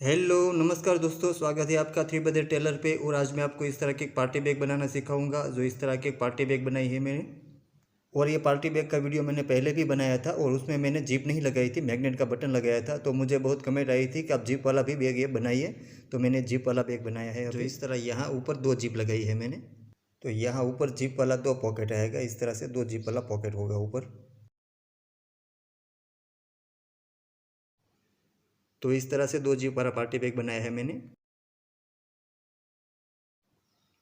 Hello नमस्कार दोस्तों, स्वागत है आपका थ्री बजे टेलर पे। और आज मैं आपको इस तरह के एक पार्टी बैग बनाना सिखाऊंगा। जो इस तरह के एक पार्टी बैग बनाई है मैंने। और ये पार्टी बैग का वीडियो मैंने पहले भी बनाया था और उसमें मैंने जिप नहीं लगाई थी, मैग्नेट का बटन लगाया था। तो मुझे बहुत कमेंट आई थी कि आप जिप वाला भी बैग ये बनाइए। तो मैंने जिप वाला बैग बनाया है। जो इस तरह यहाँ ऊपर दो जिप लगाई है मैंने। तो यहाँ ऊपर जिप वाला दो पॉकेट आएगा, इस तरह से दो जिप वाला पॉकेट होगा ऊपर। तो इस तरह से दो जिप वाला पार्टी बैग बनाया है मैंने।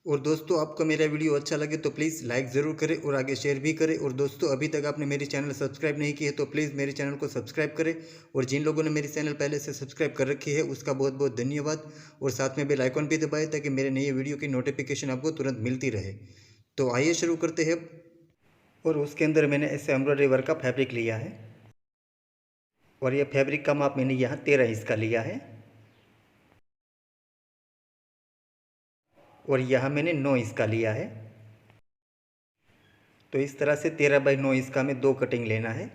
और दोस्तों, आपको मेरा वीडियो अच्छा लगे तो प्लीज़ लाइक ज़रूर करें और आगे शेयर भी करें। और दोस्तों, अभी तक आपने मेरी चैनल सब्सक्राइब नहीं की है तो प्लीज़ मेरे चैनल को सब्सक्राइब करें। और जिन लोगों ने मेरी चैनल पहले से सब्सक्राइब कर रखी है उसका बहुत बहुत धन्यवाद। और साथ में बेल आइकन भी दबाएं ताकि मेरे नए वीडियो की नोटिफिकेशन आपको तुरंत मिलती रहे। तो आइए शुरू करते हैं। और उसके अंदर मैंने ऐसे एम्ब्रॉयडरी वर्क का फैब्रिक लिया है। और यह फैब्रिक का माप मैंने यहाँ 13 इंच का लिया है। और यहाँ मैंने 9 इंच का लिया है। तो इस तरह से 13 बाई 9 इंच का हमें दो कटिंग लेना है।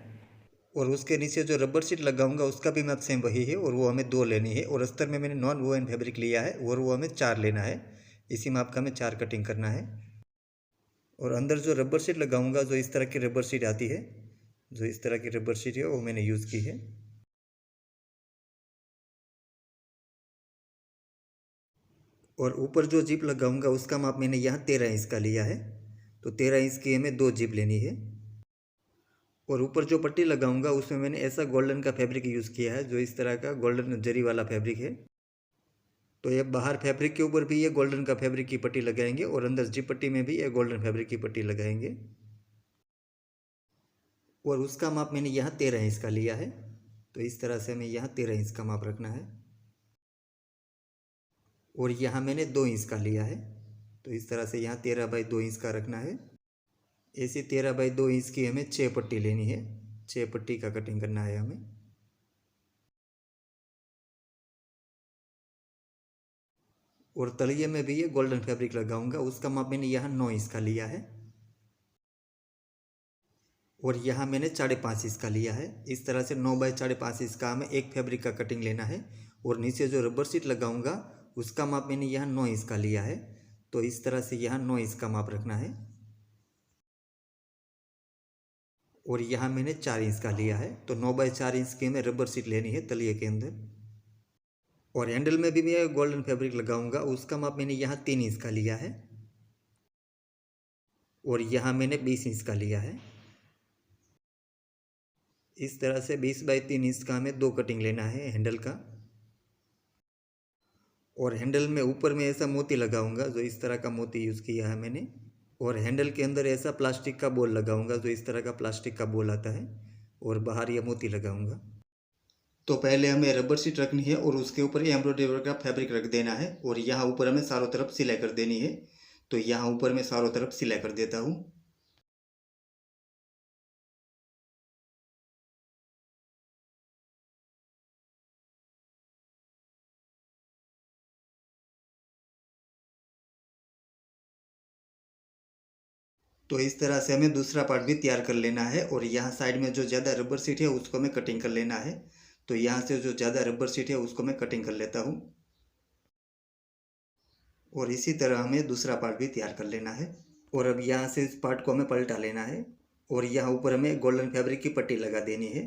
और उसके नीचे जो रबर शीट लगाऊंगा उसका भी माप सेम वही है और वो हमें दो लेनी है। और अस्तर में मैंने नॉन वोवन फैब्रिक लिया है और वो हमें चार लेना है। इसी माप का हमें चार कटिंग करना है। और अंदर जो रबर शीट लगाऊंगा, जो इस तरह की रबर शीट आती है, जो इस तरह की रबर शीट है वो मैंने यूज़ की है। और ऊपर जो जिप लगाऊंगा उसका माप मैंने यहाँ 13 इंच का लिया है। तो 13 इंच की हमें दो जिप लेनी है। और ऊपर जो पट्टी लगाऊंगा उसमें मैंने ऐसा गोल्डन का फैब्रिक यूज़ किया है, जो इस तरह का गोल्डन जरी वाला फैब्रिक है। तो ये बाहर फैब्रिक के ऊपर भी ये गोल्डन का फैब्रिक की पट्टी लगाएंगे और अंदर जिप पट्टी में भी ये गोल्डन फैब्रिक की पट्टी लगाएंगे। और उसका माप मैंने यहाँ 13 इंच का लिया है। तो इस तरह से हमें यहाँ 13 इंच का माप रखना है। और यहाँ मैंने 2 इंच का लिया है। तो इस तरह से यहाँ 13 बाई 2 इंच का रखना है। ऐसी 13 बाई 2 इंच की हमें 6 पट्टी लेनी है। 6 पट्टी का कटिंग करना है हमें। और तलिए में भी ये गोल्डन फैब्रिक लगाऊंगा, उसका माप मैंने यहाँ 9 इंच का लिया है। और यहाँ मैंने 5.5 इंच का लिया है। इस तरह से 9 बाई 5.5 इंच का हमें एक फैब्रिक का कटिंग लेना है। और नीचे जो रबर शीट लगाऊंगा उसका माप मैंने यहाँ 9 इंच का लिया है। तो इस तरह से यहाँ 9 इंच का माप रखना है। और यहाँ मैंने 4 इंच का लिया है। तो 9 बाई 4 इंच की हमें रबर शीट लेनी है तलिए के अंदर। और हैंडल में भी मैं गोल्डन फैब्रिक लगाऊंगा, उसका माप मैंने यहाँ 3 इंच का लिया है। और यहाँ मैंने 20 इंच का लिया है। इस तरह से 20 बाई 3 इंच का हमें दो कटिंग लेना है हैंडल का। और हैंडल में ऊपर में ऐसा मोती लगाऊंगा, जो इस तरह का मोती यूज़ किया है मैंने। और हैंडल के अंदर ऐसा प्लास्टिक का बॉल लगाऊंगा, जो इस तरह का प्लास्टिक का बॉल आता है। और बाहर ये मोती लगाऊंगा। तो पहले हमें रबर शीट रखनी है और उसके ऊपर ये एम्ब्रॉयडरी का फैब्रिक रख देना है। और यहाँ ऊपर हमें चारों तरफ सिलाई कर देनी है। तो यहाँ ऊपर मैं चारों तरफ सिलाई कर देता हूँ। तो इस तरह से हमें दूसरा पार्ट भी तैयार कर लेना है। और यहाँ साइड में जो ज़्यादा रबर शीट है उसको हमें कटिंग कर लेना है। तो यहाँ से जो ज़्यादा रबर शीट है उसको मैं कटिंग कर लेता हूँ। और इसी तरह हमें दूसरा पार्ट भी तैयार कर लेना है। और अब यहाँ से इस पार्ट को हमें पलटा लेना है। और यहाँ ऊपर हमें गोल्डन फैब्रिक की पट्टी लगा देनी है।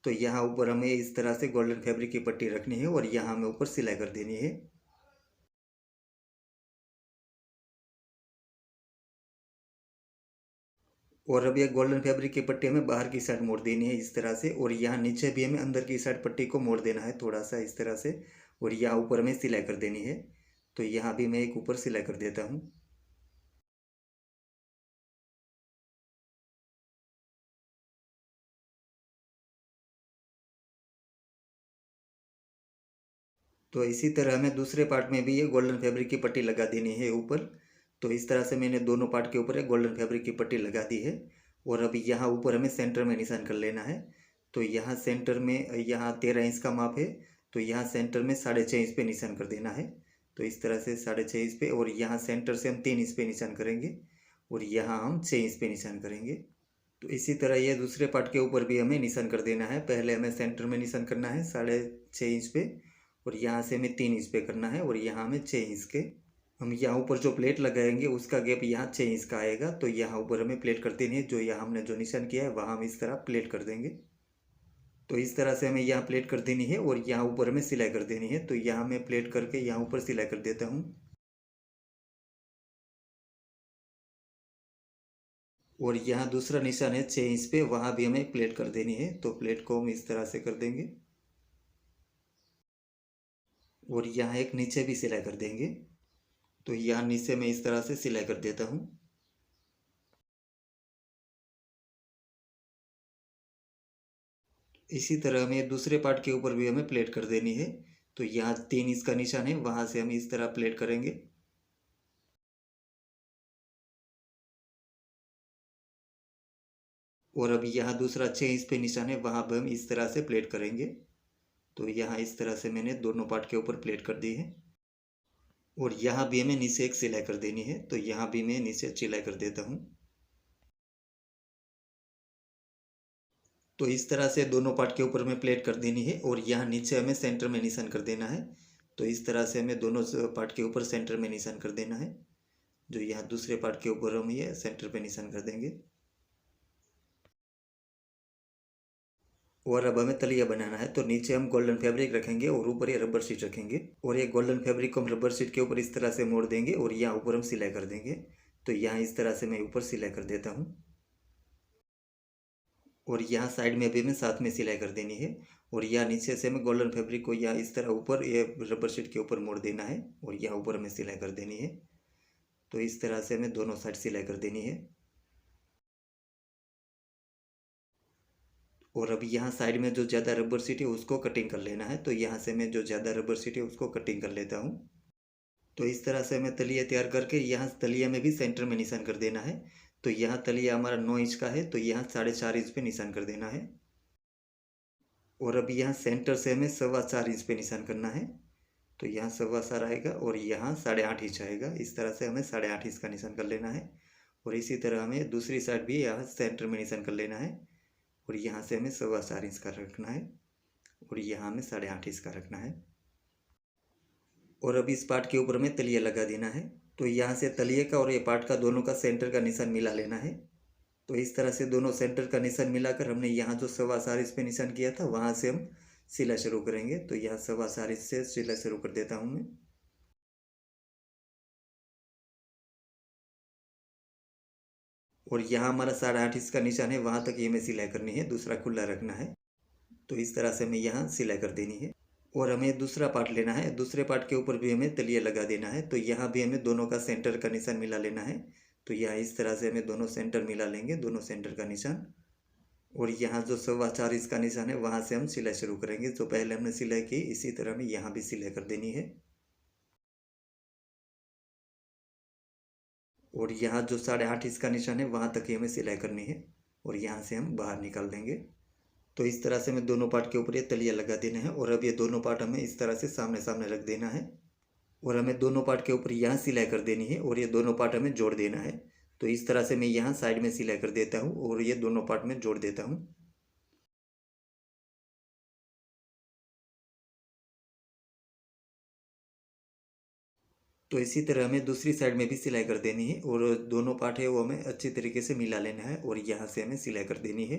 तो यहाँ ऊपर हमें इस तरह से गोल्डन फैब्रिक की पट्टी रखनी है और यहाँ हमें ऊपर सिलाई कर देनी है। और अब ये गोल्डन फैब्रिक की पट्टी हमें बाहर की साइड मोड़ देनी है इस तरह से। और यहाँ नीचे भी हमें अंदर की साइड पट्टी को मोड़ देना है थोड़ा सा इस तरह से। और यहाँ ऊपर हमें सिलाई कर देनी है। तो यहाँ भी मैं एक ऊपर सिलाई कर देता हूँ। तो इसी तरह हमें दूसरे पार्ट में भी ये गोल्डन फैब्रिक की पट्टी लगा देनी है ऊपर। तो इस तरह से मैंने दोनों पार्ट के ऊपर एक गोल्डन फैब्रिक की पट्टी लगा दी है। और अभी यहाँ ऊपर हमें सेंटर में निशान कर लेना है। तो यहाँ सेंटर में यहाँ 13 इंच का माप है। तो यहाँ सेंटर में 6.5 इंच पे निशान कर देना है। तो इस तरह से 6.5 इंच पे। और यहाँ सेंटर से हम 3 इंच पे निशान करेंगे। और यहाँ हम 6 इंच पे निशान करेंगे। तो इसी तरह ये दूसरे पार्ट के ऊपर भी हमें निशान कर देना है। पहले हमें सेंटर में निशान करना है 6.5 इंच पे। और यहाँ से हमें 3 इंच पे करना है और यहाँ हमें 6 इंच के। हम यहाँ ऊपर जो प्लेट लगाएंगे उसका गैप यहाँ 6 इंच का आएगा, तो यहाँ ऊपर हमें प्लेट कर देनी है। जो यहाँ हमने जो निशान किया है वहाँ हम इस तरह प्लेट कर देंगे। तो इस तरह से हमें यहाँ प्लेट कर देनी है और यहाँ ऊपर हमें सिलाई कर देनी है। तो यहाँ मैं प्लेट करके यहाँ ऊपर सिलाई कर देता हूँ। और यहाँ दूसरा निशान है 6 इंच पे, वहाँ भी हमें प्लेट कर देनी है। तो प्लेट को हम इस तरह से कर देंगे और यहाँ एक नीचे भी सिलाई कर देंगे। तो यहाँ नीचे मैं इस तरह से सिलाई कर देता हूँ। इसी तरह हमें दूसरे पार्ट के ऊपर भी हमें प्लेट कर देनी है। तो यहाँ 3 इंच का निशान है, वहाँ से हम इस तरह प्लेट करेंगे। और अब यहाँ दूसरा 6 इंच पे निशान है, वहाँ पर हम इस तरह से प्लेट करेंगे। तो यहाँ इस तरह से मैंने दोनों पार्ट के ऊपर प्लेट कर दी है। और यहाँ भी हमें नीचे एक सिलाई कर देनी है। तो यहाँ भी मैं नीचे सिलाई कर देता हूँ। तो इस तरह से दोनों पार्ट के ऊपर हमें प्लेट कर देनी है और यहाँ नीचे हमें सेंटर में निशान कर देना है। तो इस तरह से हमें दोनों पार्ट के ऊपर सेंटर में निशान कर देना है। जो यहाँ दूसरे पार्ट के ऊपर हम ये सेंटर पे निशान कर देंगे। और अब हमें तलिया बनाना है। तो नीचे हम गोल्डन फैब्रिक रखेंगे और ऊपर ये रबर शीट रखेंगे। और ये गोल्डन फैब्रिक को हम रबर शीट के ऊपर इस तरह से मोड़ देंगे और यहाँ ऊपर हम सिलाई कर देंगे। तो यहाँ इस तरह से मैं ऊपर सिलाई कर देता हूँ। और यहाँ साइड में भी हमें साथ में सिलाई कर देनी है। और यहाँ नीचे से हमें गोल्डन फैब्रिक को यहाँ इस तरह ऊपर ये रबर शीट के ऊपर मोड़ देना है और यहाँ ऊपर हमें सिलाई कर देनी है। तो इस तरह से हमें दोनों साइड सिलाई कर देनी है। और अब यहाँ साइड में जो ज़्यादा रबर शीट है उसको कटिंग कर लेना है। तो यहाँ से मैं जो ज़्यादा रबर शीट है उसको कटिंग कर लेता हूँ। तो इस तरह से हमें तलिया तैयार करके यहाँ तलिया में भी सेंटर में निशान कर देना है। तो यहाँ तलिया हमारा 9 इंच का है, तो यहाँ 4.5 इंच पे निशान कर देना है। और अब यहाँ सेंटर से हमें 4.25 इंच पे निशान करना है। तो यहाँ 4.25 आएगा और यहाँ 8.5 इंच आएगा। इस तरह से हमें 8.5 इंच का निशान कर लेना है। और इसी तरह हमें दूसरी साइड भी यहाँ सेंटर में निशान कर लेना है। और यहाँ से हमें 4.25 इंच का रखना है और यहाँ हमें 8.5 इंच का रखना है। और अब इस पार्ट के ऊपर हमें तलिया लगा देना है। तो यहाँ से तलिए का और ये पार्ट का दोनों का सेंटर का निशान मिला लेना है। तो इस तरह से दोनों सेंटर का निशान मिलाकर हमने यहाँ जो 4.25 इंच पे निशान किया था वहाँ से हम सिलाई शुरू करेंगे। तो यहाँ 4.25 इंच से सिलाई शुरू कर देता हूँ मैं। और यहाँ हमारा 8.5 इंच का निशान है, वहाँ तक ये हमें सिलाई करनी है, दूसरा खुला रखना है। तो इस तरह से हमें यहाँ सिलाई कर देनी है। और हमें दूसरा पार्ट लेना है। दूसरे पार्ट के ऊपर भी हमें तलिया लगा देना है। तो यहाँ भी हमें दोनों का सेंटर का निशान मिला लेना है। तो यहाँ इस तरह से हमें दोनों सेंटर मिला लेंगे, दोनों सेंटर का निशान। और यहाँ जो 4.25 इंच का निशान है वहाँ से हम सिलाई शुरू करेंगे। जो पहले हमने सिलाई की इसी तरह हमें यहाँ भी सिलाई कर देनी है। और यहाँ जो 8.5 इंच का निशान है वहाँ तक ही हमें सिलाई करनी है और यहाँ से हम बाहर निकाल देंगे। तो इस तरह से हमें दोनों पार्ट के ऊपर ये तलिया लगा देना है। और अब ये दोनों पार्ट हमें इस तरह से सामने सामने रख देना है। और हमें दोनों पार्ट के ऊपर यहाँ सिलाई कर देनी है और ये दोनों पार्ट हमें जोड़ देना है। तो इस तरह से मैं यहाँ साइड में सिलाई कर देता हूँ और ये दोनों पार्ट में जोड़ देता हूँ। तो इसी तरह हमें दूसरी साइड में भी सिलाई कर देनी है और दोनों पार्ट है वो हमें अच्छी तरीके से मिला लेना है और यहाँ से हमें सिलाई कर देनी है।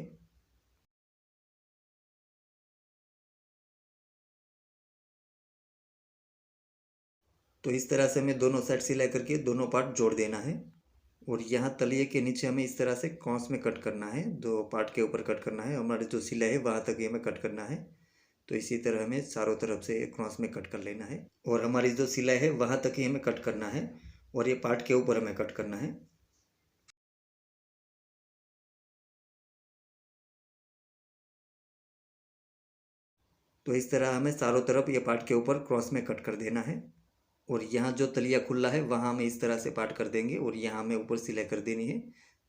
तो इस तरह से हमें दोनों साइड सिलाई करके दोनों पार्ट जोड़ देना है। और यहाँ तलिए के नीचे हमें इस तरह से क्रॉस में कट करना है, दो पार्ट के ऊपर कट करना है। हमारे जो सिलाई है वहाँ तक ही हमें कट करना है। तो इसी तरह हमें चारों तरफ से क्रॉस में कट कर लेना है और हमारी जो सिलाई है वहाँ तक ही हमें कट करना है और ये पार्ट के ऊपर हमें कट करना है। तो इस तरह हमें चारों तरफ ये पार्ट के ऊपर क्रॉस में कट कर देना है। और यहाँ जो तलिया खुला है वहाँ हमें इस तरह से पार्ट कर देंगे और यहाँ हमें ऊपर सिलाई कर देनी है।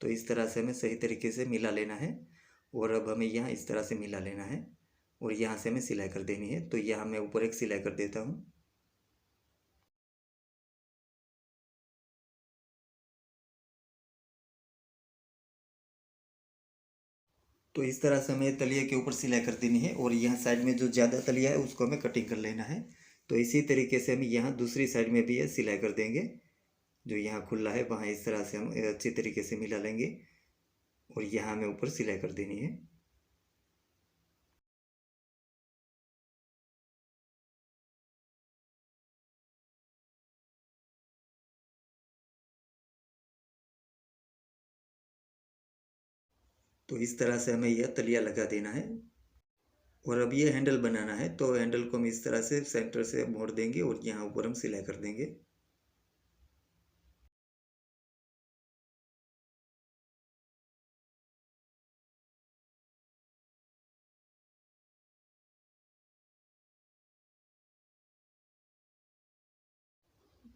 तो इस तरह से हमें सही तरीके से मिला लेना है। और अब हमें यहाँ इस तरह से मिला लेना है और यहाँ से हमें सिलाई कर देनी है। तो यहाँ मैं ऊपर एक सिलाई कर देता हूँ। तो इस तरह से हमें तलिए के ऊपर सिलाई कर देनी है और यहाँ साइड में जो ज़्यादा तलिया है उसको हमें कटिंग कर लेना है। तो इसी तरीके से हम यहाँ दूसरी साइड में भी ये सिलाई कर देंगे। जो यहाँ खुला है वहाँ इस तरह से हम अच्छी तरीके से मिला लेंगे और यहाँ हमें ऊपर सिलाई कर देनी है। तो इस तरह से हमें यह तलिया लगा देना है। और अब ये हैंडल बनाना है, तो हैंडल को हम इस तरह से सेंटर से मोड़ देंगे और यहाँ ऊपर हम सिलाई कर देंगे।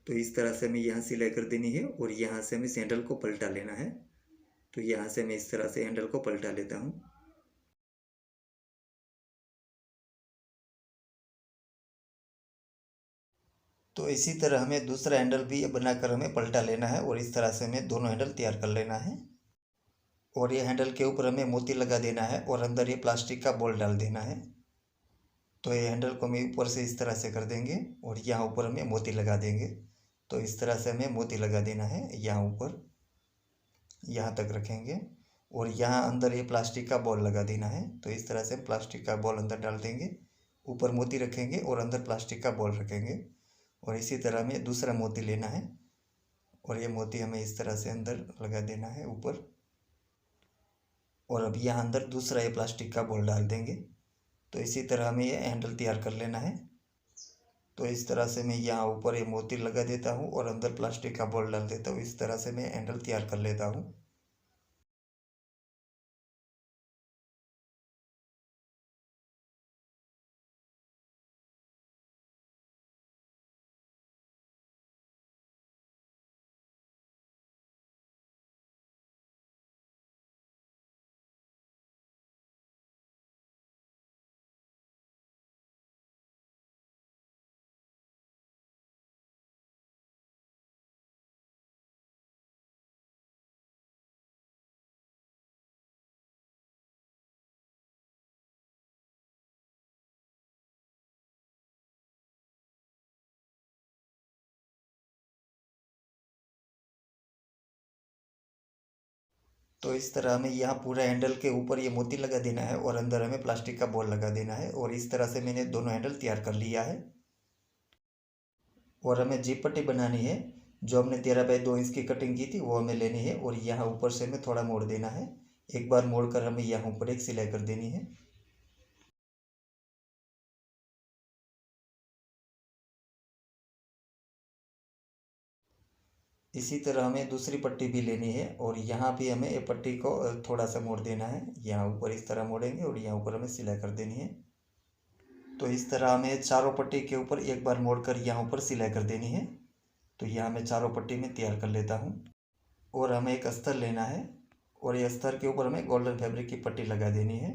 तो इस तरह से हमें यहाँ सिलाई कर देनी है और यहाँ से हमें इस हैंडल को पलटा लेना है। तो यहाँ से मैं इस तरह से हैंडल को पलटा लेता हूँ। तो इसी तरह हमें दूसरा हैंडल भी बनाकर हमें पलटा लेना है और इस तरह से हमें दोनों हैंडल तैयार कर लेना है। और ये हैंडल के ऊपर हमें मोती लगा देना है और अंदर ये प्लास्टिक का बॉल डाल देना है। तो ये हैंडल को हमें ऊपर से इस तरह से कर देंगे और यहाँ ऊपर हमें मोती लगा देंगे। तो इस तरह से हमें मोती लगा देना है, यहाँ ऊपर यहाँ तक रखेंगे और यहाँ अंदर ये प्लास्टिक का बॉल लगा देना है। तो इस तरह से प्लास्टिक का बॉल अंदर डाल देंगे, ऊपर मोती रखेंगे और अंदर प्लास्टिक का बॉल रखेंगे। और इसी तरह हमें दूसरा मोती लेना है और ये मोती हमें इस तरह से अंदर लगा देना है ऊपर। और अब यहाँ अंदर दूसरा ये प्लास्टिक का बॉल डाल देंगे। तो इसी तरह हमें ये हैंडल तैयार कर लेना है। तो इस तरह से मैं यहाँ ऊपर ये मोती लगा देता हूँ और अंदर प्लास्टिक का बॉल डाल देता हूँ। इस तरह से मैं हैंडल तैयार कर लेता हूँ। तो इस तरह हमें यहाँ पूरा हैंडल के ऊपर ये मोती लगा देना है और अंदर हमें प्लास्टिक का बॉल लगा देना है। और इस तरह से मैंने दोनों हैंडल तैयार कर लिया है। और हमें जीप पट्टी बनानी है। जो हमने 13 बाई 2 इंच की कटिंग की थी वो हमें लेनी है और यहाँ ऊपर से हमें थोड़ा मोड़ देना है। एक बार मोड़ कर हमें यहाँ ऊपर एक सिलाई कर देनी है। इसी तरह हमें दूसरी पट्टी भी लेनी है और यहाँ भी हमें ये पट्टी को थोड़ा सा मोड़ देना है। यहाँ ऊपर इस तरह मोड़ेंगे और यहाँ ऊपर हमें सिलाई कर देनी है। तो इस तरह हमें चारों पट्टी के ऊपर एक बार मोड़कर यहाँ ऊपर सिलाई कर देनी है। तो यहाँ मैं चारों पट्टी में तैयार कर लेता हूँ। और हमें एक अस्तर लेना है और ये अस्तर के ऊपर हमें गोल्डन फैब्रिक की पट्टी लगा देनी है।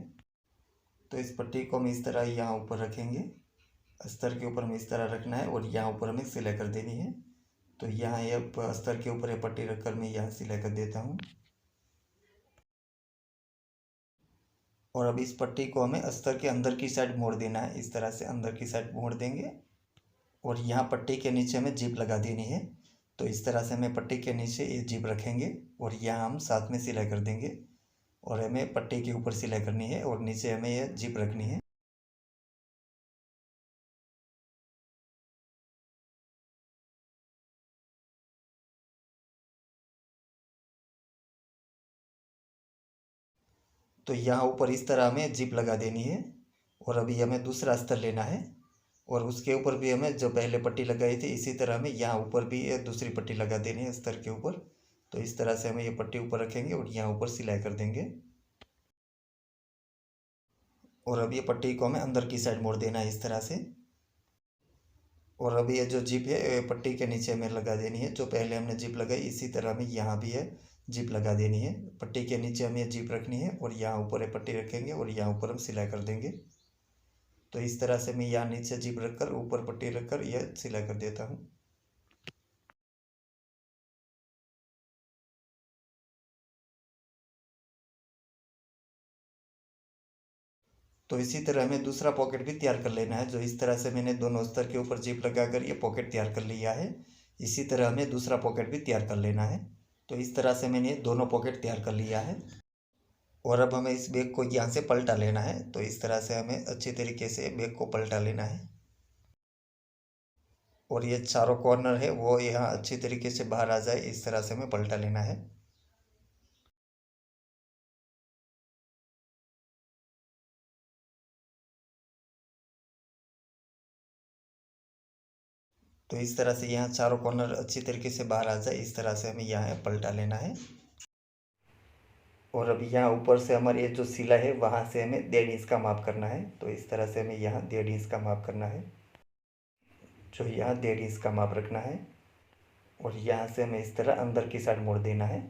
तो इस पट्टी को हम इस तरह यहाँ ऊपर रखेंगे, अस्तर के ऊपर हमें इस तरह रखना है और यहाँ ऊपर हमें सिलाई कर देनी है। तो यहाँ ये अस्तर के ऊपर ये पट्टी रखकर मैं यहाँ सिलाई कर देता हूँ। और अब इस पट्टी को हमें अस्तर के अंदर की साइड मोड़ देना है। इस तरह से अंदर की साइड मोड़ देंगे और यहाँ पट्टी के नीचे हमें जिप लगा देनी है। तो इस तरह से हमें पट्टी के नीचे ये जिप रखेंगे और यहाँ हम साथ में सिलाई कर देंगे। और हमें पट्टी के ऊपर सिलाई करनी है और नीचे हमें यह जिप रखनी है। तो यहाँ ऊपर इस तरह हमें जिप लगा देनी है। और अभी हमें दूसरा अस्तर लेना है और उसके ऊपर भी हमें जो पहले पट्टी लगाई थी इसी तरह हमें यहाँ ऊपर भी ये दूसरी पट्टी लगा देनी है अस्तर के ऊपर। तो इस तरह से हमें ये पट्टी ऊपर रखेंगे और यहाँ ऊपर सिलाई कर देंगे। और अब ये पट्टी को हमें अंदर की साइड मोड़ देना है इस तरह से। और अब ये जो जिप है ये पट्टी के नीचे हमें लगा देनी है। जो पहले हमने जिप लगाई इसी तरह हमें यहाँ भी है जिप लगा देनी है। पट्टी के नीचे हमें ये जिप रखनी है और यहाँ ऊपर ये पट्टी रखेंगे और यहाँ ऊपर हम सिलाई कर देंगे। तो इस तरह से मैं यहाँ नीचे जिप रखकर ऊपर पट्टी रखकर यह सिलाई कर देता हूँ। तो इसी तरह हमें दूसरा पॉकेट भी तैयार कर लेना है। जो इस तरह से मैंने दोनों अस्तर के ऊपर जिप लगाकर ये पॉकेट तैयार कर लिया है, इसी तरह हमें दूसरा पॉकेट भी तैयार कर लेना है। तो इस तरह से मैंने दोनों पॉकेट तैयार कर लिया है और अब हमें इस बैग को यहाँ से पलटा लेना है। तो इस तरह से हमें अच्छी तरीके से बैग को पलटा लेना है और ये चारों कॉर्नर है वो यहाँ अच्छी तरीके से बाहर आ जाए, इस तरह से हमें पलटा लेना है। तो इस तरह से यहाँ चारों कॉर्नर अच्छी तरीके से बाहर आ जाए, इस तरह से हमें यहाँ पलटा लेना है। और अभी यहाँ ऊपर से हमारी ये जो सिला है वहाँ से हमें 1.5 इंच का माप करना है। तो इस तरह से हमें यहाँ 1.5 इंच का माप करना है, जो यहाँ 1.5 इंच का माप रखना है और यहाँ से हमें इस तरह अंदर की साइड मोड़ देना है।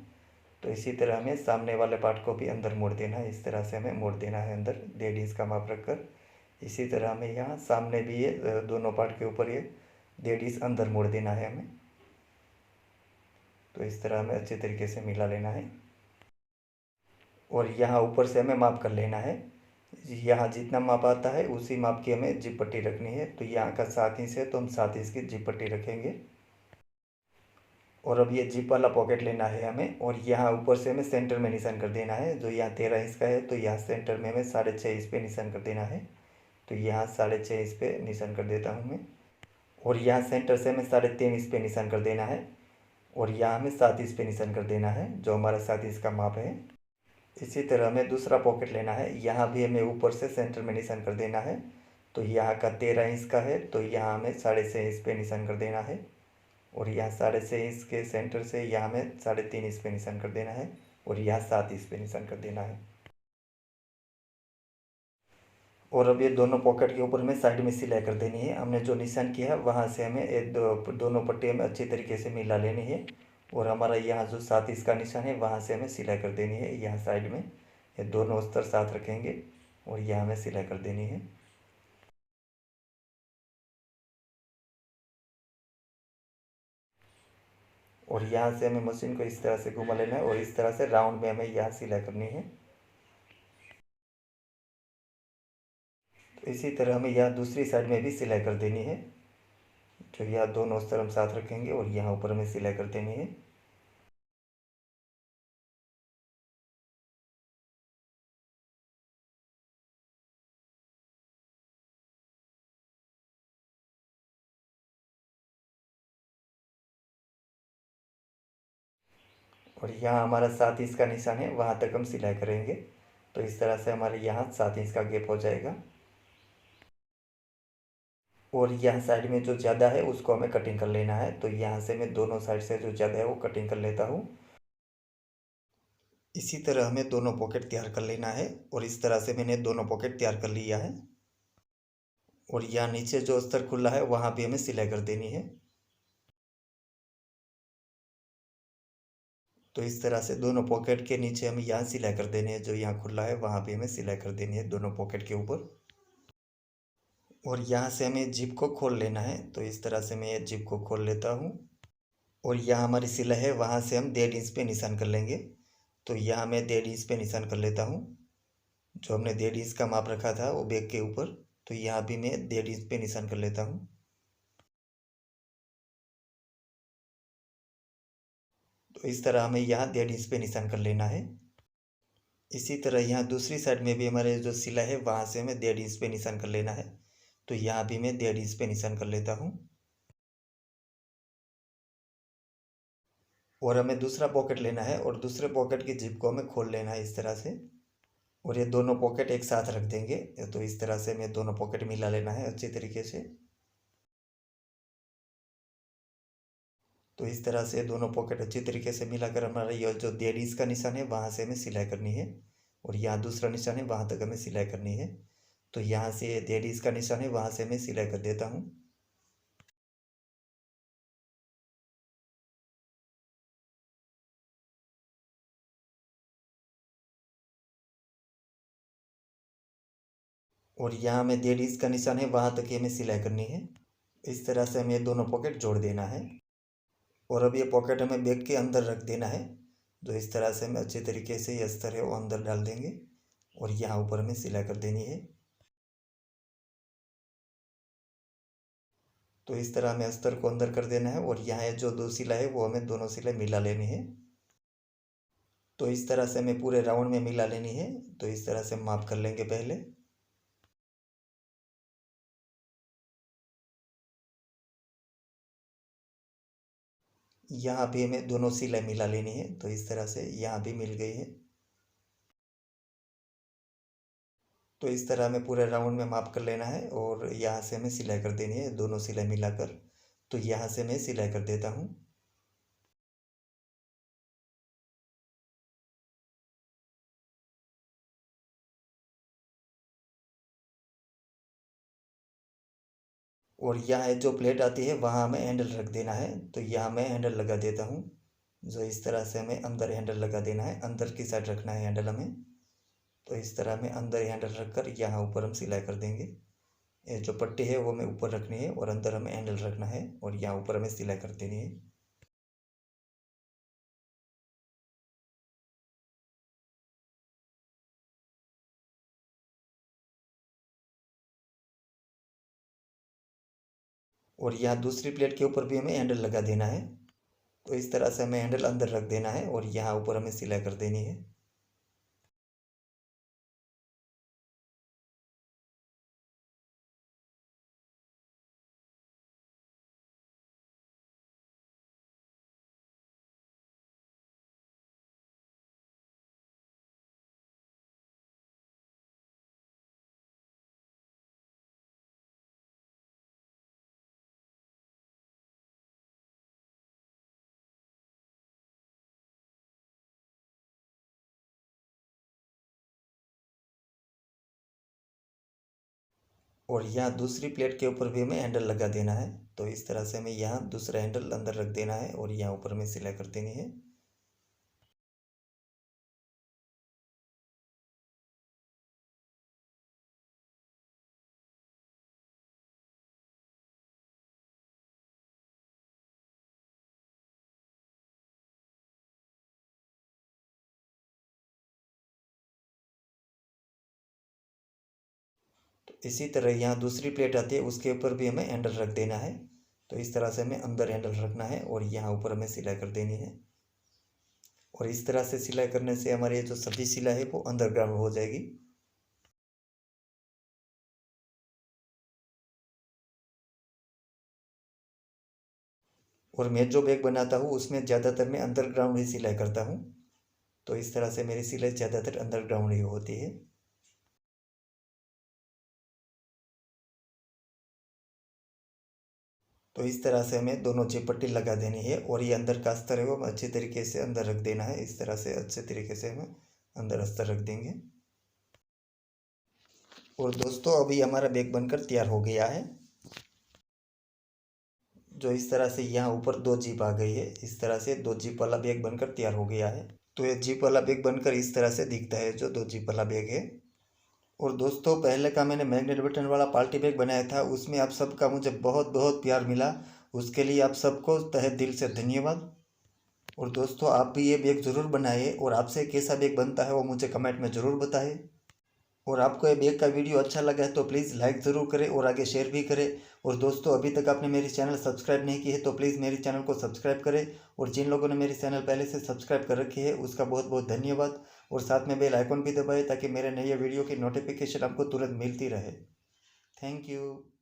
तो इसी तरह हमें सामने वाले पार्ट को भी अंदर मोड़ देना है, इस तरह से हमें मोड़ देना है अंदर 1.5 इंच का माप रखकर। इसी तरह हमें यहाँ सामने भी ये दोनों पार्ट के ऊपर ये 1.5 इंच अंदर मोड़ देना है हमें। तो इस तरह हमें अच्छे तरीके से मिला लेना है और यहाँ ऊपर से हमें माप कर लेना है। यहाँ जितना माप आता है उसी माप की हमें जिप पट्टी रखनी है। तो यहाँ का 7 इंच है तो हम 7 इंच की जिप पट्टी रखेंगे। और अब ये जिप वाला पॉकेट लेना है हमें और यहाँ ऊपर से हमें सेंटर में निशान कर देना है। जो यहाँ 13 इंच का है तो यहाँ सेंटर में हमें 6.5 इंच पे निशान कर देना है। तो यहाँ 6.5 इंच पे निशान कर देता हूँ मैं और यहाँ सेंटर से हमें 3.5 इंच पे निशान कर देना है और यहाँ हमें 7 इंच पे निशान कर देना है, जो हमारा 7 इंच का माप है। इसी तरह हमें दूसरा पॉकेट लेना है, यहाँ भी हमें ऊपर से सेंटर में निशान कर देना है। तो यहाँ का 13 इंच का है तो यहाँ हमें 6.5 इंच पे निशान कर देना है और यहाँ 6.5 इंच के सेंटर से यहाँ हमें 3.5 इंच पे निशान कर देना है और यहाँ 7 इंच पे निशान कर देना है। और अब ये दोनों पॉकेट के ऊपर में साइड में सिलाई कर देनी है। हमने जो निशान किया है वहाँ से हमें दोनों पट्टी में अच्छी तरीके से मिला लेनी है और हमारा यहाँ जो 7 इंच का निशान है वहाँ से हमें सिलाई कर देनी है। यहाँ साइड में ये दोनों अस्तर साथ रखेंगे और यहाँ हमें सिलाई कर देनी है। और यहाँ से हमें मशीन को इस तरह से घुमा लेना है और इस तरह से राउंड में हमें यहाँ सिलाई करनी है। तो इसी तरह हमें यहाँ दूसरी साइड में भी सिलाई कर देनी है। जो यहाँ दोनों अस्तर हम साथ रखेंगे और यहाँ ऊपर हमें सिलाई कर देनी है। और यहाँ हमारा 7 इंच का निशान है, वहाँ तक हम सिलाई करेंगे। तो इस तरह से हमारे यहाँ 7 इंच का गैप हो जाएगा और यहाँ साइड में जो ज़्यादा है उसको हमें कटिंग कर लेना है। तो यहाँ से मैं दोनों साइड से जो ज़्यादा है वो कटिंग कर लेता हूँ। इसी तरह हमें दोनों पॉकेट तैयार कर लेना है और इस तरह से मैंने दोनों पॉकेट तैयार कर लिया है। और यहाँ नीचे जो अस्तर खुला है वहाँ भी हमें सिलाई कर देनी है। तो इस तरह से दोनों पॉकेट के नीचे हमें यहाँ सिलाई कर देनी है, जो यहाँ खुला है वहाँ भी हमें सिलाई कर देनी है दोनों पॉकेट के ऊपर। और यहाँ से हमें जिप को खोल लेना है। तो इस तरह से मैं ये जिप को खोल लेता हूँ और यहाँ हमारी सिलाई है वहाँ से हम 1.5 इंच पे निशान कर लेंगे। तो यहाँ मैं 1.5 इंच पे निशान कर लेता हूँ। जो हमने 1.5 इंच का माप रखा था वो बैग के ऊपर, तो यहाँ भी मैं 1.5 इंच पे निशान कर लेता हूँ। तो इस तरह हमें यहाँ 1.5 इंच पे निशान कर लेना है। इसी तरह यहाँ दूसरी साइड में भी हमारे जो सिला है वहाँ से हमें 1.5 इंच पे निशान कर लेना है। तो यहाँ भी मैं 1.5 इंच पे निशान कर लेता हूँ। और हमें दूसरा पॉकेट लेना है और दूसरे पॉकेट की जिप को हमें खोल लेना है इस तरह से और ये दोनों पॉकेट एक साथ रख देंगे। तो इस तरह से हमें दोनों पॉकेट मिला लेना है अच्छी तरीके से। तो इस तरह से दोनों पॉकेट अच्छी तरीके से मिलाकर हमारा ये जो 1.5 इंच का निशान है वहाँ से हमें सिलाई करनी है और यहाँ दूसरा निशान है वहाँ तक हमें सिलाई करनी है। तो यहाँ से 1.5 इंच का निशान है वहाँ से मैं सिलाई कर देता हूँ। और यहाँ में 1.5 इंच का निशान है वहाँ तक हमें सिलाई करनी है। इस तरह से हमें दोनों पॉकेट जोड़ देना है और अब ये पॉकेट हमें बैग के अंदर रख देना है। जो इस तरह से हमें अच्छे तरीके से ये अस्तर है वो अंदर डाल देंगे और यहाँ ऊपर हमें सिलाई कर देनी है। तो इस तरह हमें अस्तर को अंदर कर देना है और यहाँ जो 2 सिलाई है वो हमें दोनों सिलाई मिला लेनी है। तो इस तरह से हमें पूरे राउंड में मिला लेनी है। तो इस तरह से हम माप कर लेंगे पहले। यहाँ भी हमें दोनों सिलाई मिला लेनी है। तो इस तरह से यहाँ भी मिल गई है। तो इस तरह हमें पूरे राउंड में माप कर लेना है और यहाँ से हमें सिलाई कर देनी है दोनों सिलाई मिलाकर। तो यहाँ से मैं सिलाई कर देता हूँ। और यहाँ जो प्लेट आती है वहाँ हमें हैंडल रख देना है। तो यहाँ मैं हैंडल लगा देता हूँ। जो इस तरह से हमें अंदर हैंडल लगा देना है, अंदर की साइड रखना है हैंडल हमें। तो इस तरह हमें अंदर हैंडल रख कर यहाँ ऊपर हम सिलाई कर देंगे। ये जो पट्टी है वो हमें ऊपर रखनी है और अंदर हमें हैंडल रखना है और यहाँ ऊपर हमें सिलाई कर देनी है। और यहाँ दूसरी प्लेट के ऊपर भी हमें हैंडल लगा देना है। तो इस तरह से हमें हैंडल अंदर रख देना है और यहाँ ऊपर हमें सिलाई कर देनी है। और यहाँ दूसरी प्लेट के ऊपर भी हमें हैंडल लगा देना है। तो इस तरह से हमें यहाँ दूसरा हैंडल अंदर रख देना है और यहाँ ऊपर हमें सिलाई कर देनी है। तो इसी तरह यहाँ दूसरी प्लेट आती है उसके ऊपर भी हमें हैंडल रख देना है। तो इस तरह से हमें अंदर हैंडल रखना है और यहाँ ऊपर हमें सिलाई कर देनी है। और इस तरह से सिलाई करने से हमारी जो सभी सिलाई है वो अंडरग्राउंड हो जाएगी। और मैं जो बैग बनाता हूँ उसमें ज़्यादातर मैं अंडरग्राउंड ही सिलाई करता हूँ। तो इस तरह से मेरी सिलाई ज़्यादातर अंडरग्राउंड ही होती है। तो इस तरह से हमें दोनों जेब पट्टी लगा देनी है और ये अंदर का अस्तर है वो हमें अच्छे तरीके से अंदर रख देना है। इस तरह से अच्छे तरीके से हमें अंदर अस्तर रख देंगे। और दोस्तों अभी हमारा बैग बनकर तैयार हो गया है। जो इस तरह से यहाँ ऊपर 2 जिप आ गई है। इस तरह से 2 जिप वाला बैग बनकर तैयार हो गया है। तो ये जिप वाला बैग बनकर इस तरह से दिखता है जो 2 जिप वाला बैग है। और दोस्तों पहले का मैंने मैग्नेट बटन वाला पार्टी बैग बनाया था, उसमें आप सबका मुझे बहुत बहुत प्यार मिला। उसके लिए आप सबको तहे दिल से धन्यवाद। और दोस्तों आप भी ये बैग ज़रूर बनाइए और आपसे कैसा बैग बनता है वो मुझे कमेंट में ज़रूर बताइए। और आपको ये बैग का वीडियो अच्छा लगा है तो प्लीज़ लाइक ज़रूर करें और आगे शेयर भी करें। और दोस्तों अभी तक आपने मेरी चैनल सब्सक्राइब नहीं की है तो प्लीज़ मेरी चैनल को सब्सक्राइब करें। और जिन लोगों ने मेरी चैनल पहले से सब्सक्राइब कर रखी है उसका बहुत बहुत धन्यवाद। और साथ में बेल आइकन भी दबाएं ताकि मेरे नए वीडियो की नोटिफिकेशन आपको तुरंत मिलती रहे। Thank you.